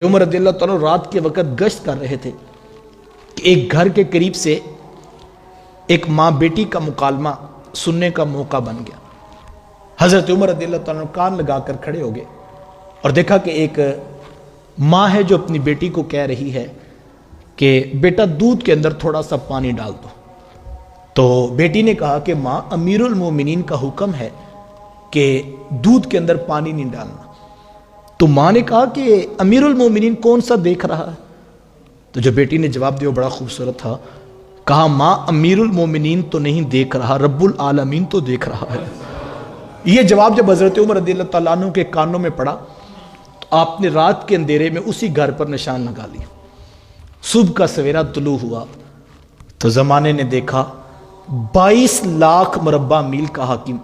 عمر رضی اللہ تعالیٰ رات کے وقت گشت کر رہے تھے کہ ایک گھر کے قریب سے ایک ماں بیٹی کا مکالمہ سننے کا موقع بن گیا۔ حضرت عمر رضی اللہ تعالیٰ کان لگا کر کھڑے ہو گئے اور دیکھا کہ ایک ماں ہے جو اپنی بیٹی کو کہہ رہی ہے کہ بیٹا دودھ کے اندر تھوڑا سا پانی ڈال دو۔ تو بیٹی نے کہا کہ ماں، امیر المومنین کا حکم ہے کہ دودھ کے اندر پانی نہیں ڈالنا۔ تو ماں نے کہا کہ امیر المومنین کون سا دیکھ رہا ہے؟ تو جو بیٹی نے جواب دیا بڑا خوبصورت تھا، کہا ماں، امیر المومنین تو نہیں دیکھ رہا، رب العالمین تو دیکھ رہا ہے۔ یہ جواب جب حضرت عمر رضی اللہ تعالیٰ عنہ کے کانوں میں پڑا تو آپ نے رات کے اندھیرے میں اسی گھر پر نشان لگا لیا۔ صبح کا سویرا طلوع ہوا تو زمانے نے دیکھا 22 لاکھ مربع میل کا حاکم،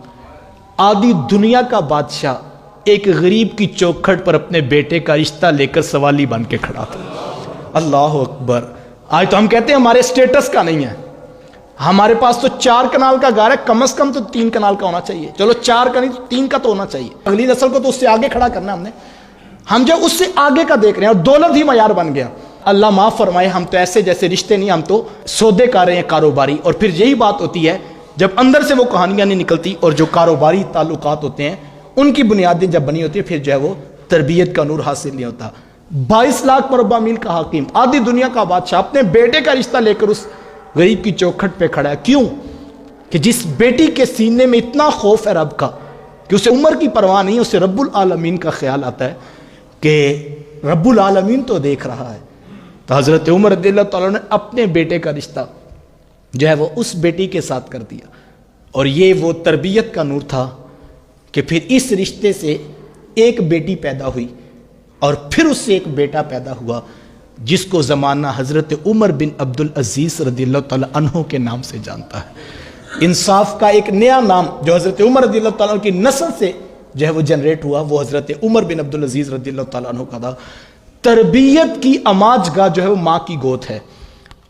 آدھی دنیا کا بادشاہ، ایک غریب کی چوکھٹ پر اپنے بیٹے کا رشتہ لے کر سوالی بن کے کھڑا تھا۔ اللہ اکبر! آج تو ہم کہتے ہیں ہمارے سٹیٹس کا نہیں ہے، ہمارے پاس تو 4 کنال کا گھر ہے، کم از کم تو 3 کنال کا ہونا چاہیے، چلو 4 کا نہیں تو 3 کا تو ہونا چاہیے۔ اگلی نسل کو تو اس سے آگے کھڑا کرنا ہے ہم جو اس سے آگے کا دیکھ رہے ہیں اور دولت ہی معیار بن گیا۔ اللہ معاف فرمائے، ہم تو ایسے جیسے رشتے نہیں، ہم تو سودے کر رہے ہیں، کاروباری۔ اور پھر یہی بات ہوتی ہے جب اندر سے وہ کہانیاں نہیں نکلتی، اور جو کاروباری تعلقات ہوتے ہیں ان کی بنیادیں جب بنی ہوتی ہے، پھر جو ہے وہ تربیت کا نور حاصل نہیں ہوتا۔ 22 لاکھ مربع میل کا حاکم، آدھی دنیا کا بادشاہ، اپنے بیٹے کا رشتہ لے کر اس غریب کی چوکھٹ پہ کھڑا ہے۔ کیوں؟ کہ جس بیٹی کے سینے میں اتنا خوف ہے رب کا کہ اسے عمر کی پرواہ نہیں، اسے رب العالمین کا خیال آتا ہے کہ رب العالمین تو دیکھ رہا ہے۔ تو حضرت عمر رضی اللہ تعالیٰ نے اپنے بیٹے کا رشتہ جو ہے وہ اس بیٹی کے ساتھ کر دیا، اور یہ وہ تربیت کا نور تھا کہ پھر اس رشتے سے ایک بیٹی پیدا ہوئی اور پھر اس سے ایک بیٹا پیدا ہوا، جس کو زمانہ حضرت عمر بن عبدالعزیز رضی اللہ تعالیٰ عنہ کے نام سے جانتا ہے۔ انصاف کا ایک نیا نام جو حضرت عمر رضی اللہ تعالیٰ عنہ کی نسل سے جو ہے وہ جنریٹ ہوا، وہ حضرت عمر بن عبدالعزیز رضی اللہ تعالیٰ عنہ کا تھا۔ تربیت کی اماج گاہ جو ہے وہ ماں کی گود ہے،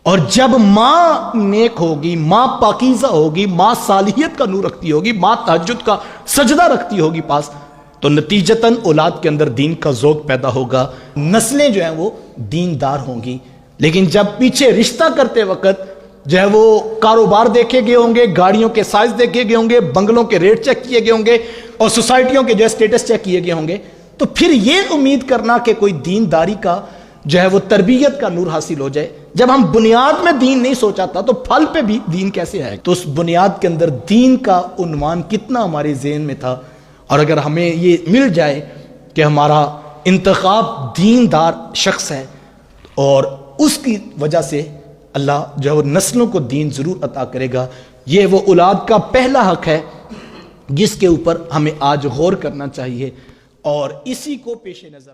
اور جب ماں نیک ہوگی، ماں پاکیزہ ہوگی، ماں صالحیت کا نور رکھتی ہوگی، ماں تہجد کا سجدہ رکھتی ہوگی پاس، تو نتیجتاً اولاد کے اندر دین کا ذوق پیدا ہوگا، نسلیں جو ہیں وہ دیندار ہوں گی۔ لیکن جب پیچھے رشتہ کرتے وقت جو ہے وہ کاروبار دیکھے گئے ہوں گے، گاڑیوں کے سائز دیکھے گئے ہوں گے، بنگلوں کے ریٹ چیک کیے گئے ہوں گے، اور سوسائٹیوں کے جو ہے سٹیٹس چیک کیے گئے ہوں گے، تو پھر یہ امید کرنا کہ کوئی دینداری کا جو ہے وہ تربیت کا نور حاصل ہو جائے، جب ہم بنیاد میں دین نہیں سوچا تھا تو پھل پہ بھی دین کیسے آئے؟ تو اس بنیاد کے اندر دین کا عنوان کتنا ہمارے ذہن میں تھا، اور اگر ہمیں یہ مل جائے کہ ہمارا انتخاب دیندار شخص ہے، اور اس کی وجہ سے اللہ جو ہے وہ نسلوں کو دین ضرور عطا کرے گا۔ یہ وہ اولاد کا پہلا حق ہے جس کے اوپر ہمیں آج غور کرنا چاہیے، اور اسی کو پیش نظر